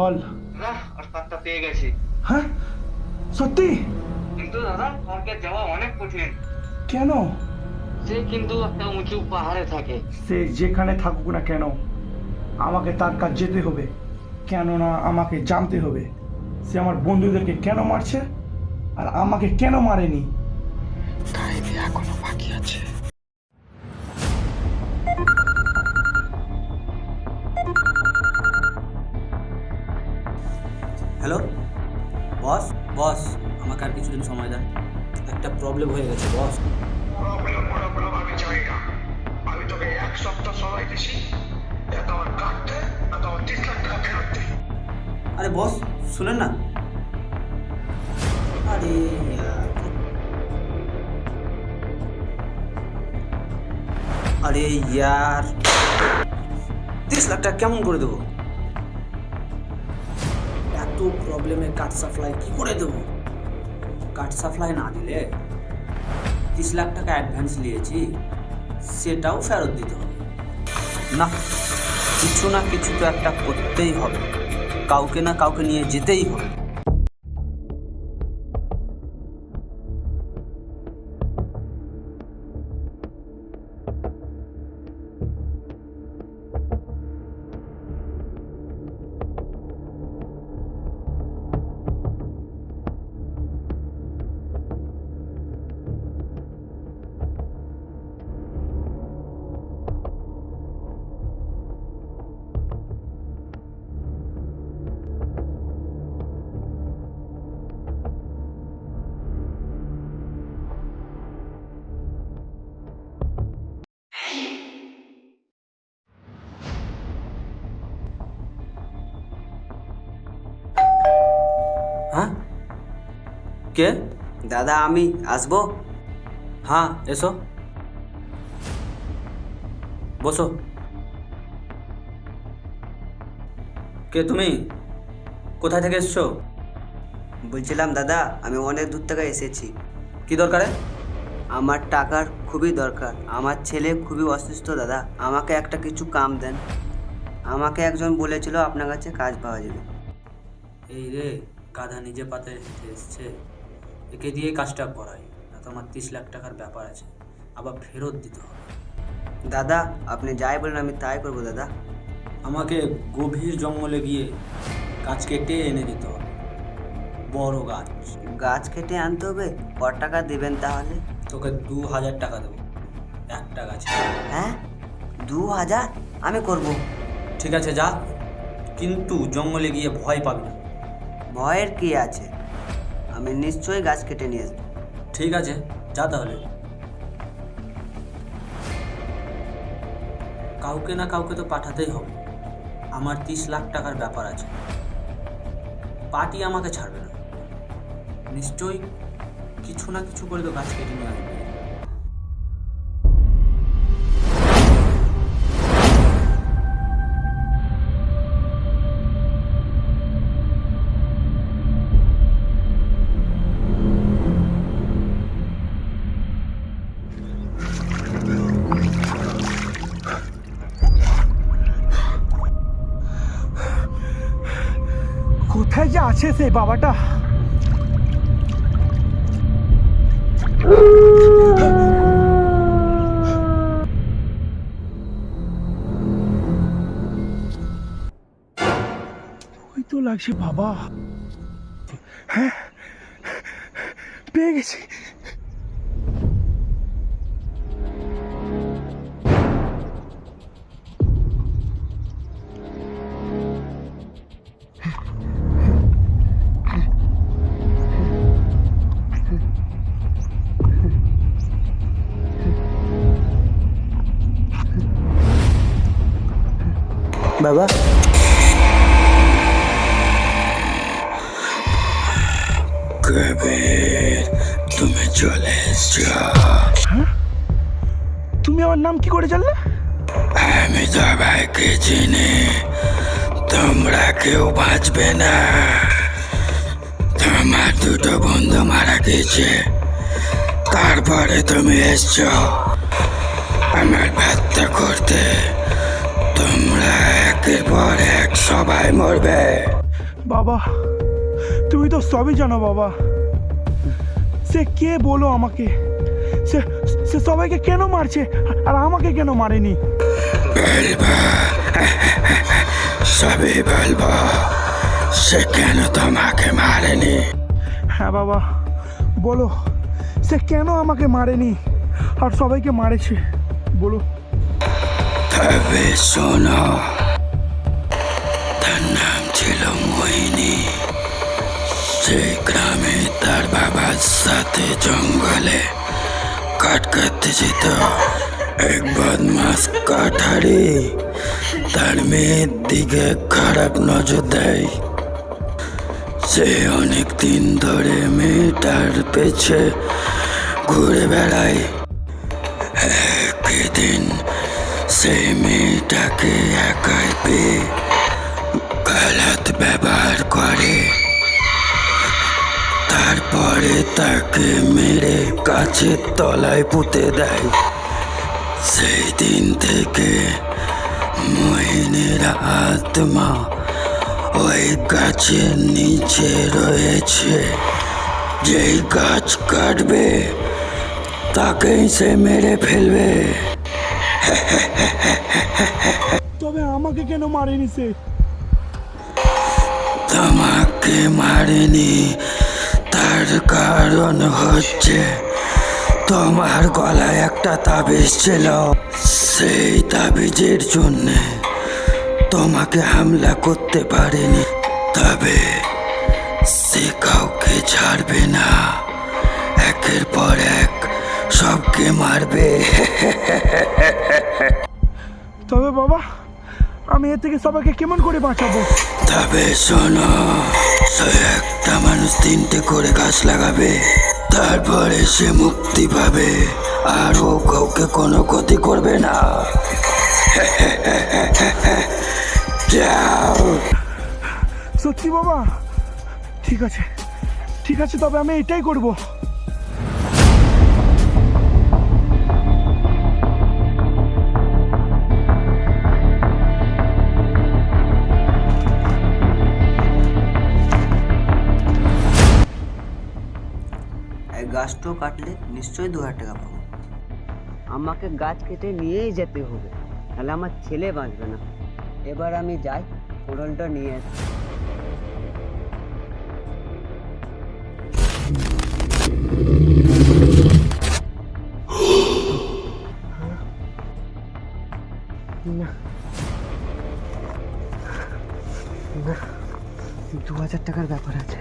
বল। দাদা আর কার্ডটা পেয়ে গেছি। হ্যাঁ সত্যি? কিন্তু দাদা কার্ডে যাওয়া অনেক কঠিন। কেন? সে কিন্তু একটা উঁচু পাহাড়ে থাকে। সে যেখানে থাকুক না কেন আমাকে তার কাছে যেতে হবে, কেননা আমাকে জানতে হবে সে আমার বন্ধুদেরকে কেন মারছে আর আমাকে কেন মারেনি। কাহিনী এখনো বাকি আছে। হ্যালো বস, বস আমাকে আর কিছুদিন সময় দেন, একটা প্রবলেম হয়ে গেছে বস। প্রবলেম আমি চাই না। আমি তোকে 1 সপ্তাহ সময় দিছি, এত আমার কাটতে এত আমার 3 লাখ টাকা ফেরত দে। আরে বস শুনেন না, আরে আরে ইয়ার 30 লাখ টাকা কেমন করে দেবো? এত প্রবলেমে কাঠ সাপ্লাই কি করে দেবো? কাঠ সাপ্লাই না দিলে 30 লাখ টাকা অ্যাডভান্স নিয়েছি সেটাও ফেরত দিতে হবে। না কিছু না কিছু তো একটা করতেই হবে, কাউকে না কাউকে নিয়ে যেতেই হবে। হ্যাঁ কে? দাদা আমি আসবো? হ্যাঁ এসো, বসো। কে তুমি? কোথায় থেকে এসছো? বলছিলাম দাদা আমি অনেক দূর থেকে এসেছি। কি দরকারে? আমার টাকার খুবই দরকার, আমার ছেলে খুবই অসুস্থ দাদা, আমাকে একটা কিছু কাম দেন। আমাকে একজন বলেছিল আপনার কাছে কাজ পাওয়া যাবে। এই রে গাধা নিজে পাতে হেঁটে এসছে, একে দিয়ে কাজটা করাই না তো আমার 30 লাখ টাকার ব্যাপার আছে, আবার ফেরত দিতে হবে। দাদা আপনি যাই বলেন আমি তাই করবো দাদা। আমাকে গভীর জঙ্গলে গিয়ে গাছ কেটে এনে দিতে হবে, বড় গাছ। গাছ কেটে আনতে হবে? কত টাকা দেবেন তাহলে? তোকে 2000 টাকা দেবো একটা গাছে। হ্যাঁ 2000? আমি করব। ঠিক আছে যা, কিন্তু জঙ্গলে গিয়ে ভয় পাবি না। ভয়ের কি আছে, আমি নিশ্চয়ই গাছ কেটে নিয়ে আসবো। ঠিক আছে যা তাহলে। কাউকে না কাউকে তো পাঠাতেই হবে, আমার 30 লাখ টাকার ব্যাপার আছে, পার্টি আমাকে ছাড়বে না, নিশ্চয়ই কিছু না কিছু করে তো গাছ কেটে নিয়ে আসবে। কোথায় যে আছে সে বাবাটা? ওই তো লাগছে বাবা। হ্যাঁ পেয়ে গেছি। বাবা তুমি চলে এসছো। তুমি আমার নাম কি করে জানলে? আমি সবাইকে চিনি, তোমরা কেউ বাঁচবে না। তোমার 2টো বন্ধু মারা গেছে, তারপরে তুমি এসছো আমার ব্যর্থ করতে। তোমরা একের পর এক সবাই মরবে। বাবা তুমি তো সবই জানো বাবা, সে কে বলো আমাকে, সে সে সবাইকে কেন মারছে আর আমাকে কেন মারেনি? সবই বলবো, সে কেন তোমাকে মারেনি। হ্যাঁ বাবা বলো, সে কেন আমাকে মারেনি আর সবাইকে মারেছে বলো। তবে শোনো, তার নাম ছিল মোহিনী। সেই গ্রামে তার বাবার সাথে জঙ্গলে কাঠ কাটতে যেত। এক বদমাস কাঠারি তার মেয়ের দিকে খারাপ নজর দেয়। সে অনেক দিন ধরে মেয়েটার পেছে ঘুরে বেড়ায়। একদিন সেই মেয়েটাকে একাই পেয়ে গালাত ব্যবহার করে। তারপরে তাকে মেরে গাছের তলায় পুঁতে দেয়। সেই দিন থেকে মোহিনীর আত্মা ওই গাছের নিচে রয়েছে। যেই গাছ কাটবে তাকেই সে মেরে ফেলবে। তবে আমাকে কেন মারেনি সে? তোমাকে মারেনি, তার কারণ হচ্ছে তোমার গলায় একটা তাবিজ ছিল। সেই তাবিজের জন্য তোমাকে হামলা করতে পারেনি। তবে সে কাউকে ছাড়বে না, একের পর এক সবকে মারবে। তবে বাবা আমি এর থেকে সবাইকে কেমন করে বাঁচাবো? তবে শোনো, সে একটা মানুষ 3টে করে গাছ লাগাবে, তারপরে সে মুক্তি পাবে আর ও কাউকে কোনো ক্ষতি করবে না। যাও। সত্যি বাবা? ঠিক আছে ঠিক আছে, তবে আমি এটাই করব। এই গাছটাও কাটলে নিশ্চয়ই 2000 টাকা পাবো। আমাকে গাছ কেটে নিয়েই যেতে হবে, তাহলে আমার ছেলে বাঁচবে না। এবার আমি যাই, কোড়লটা নিয়ে আসি। না না, 2000 টাকার ব্যাপার আছে।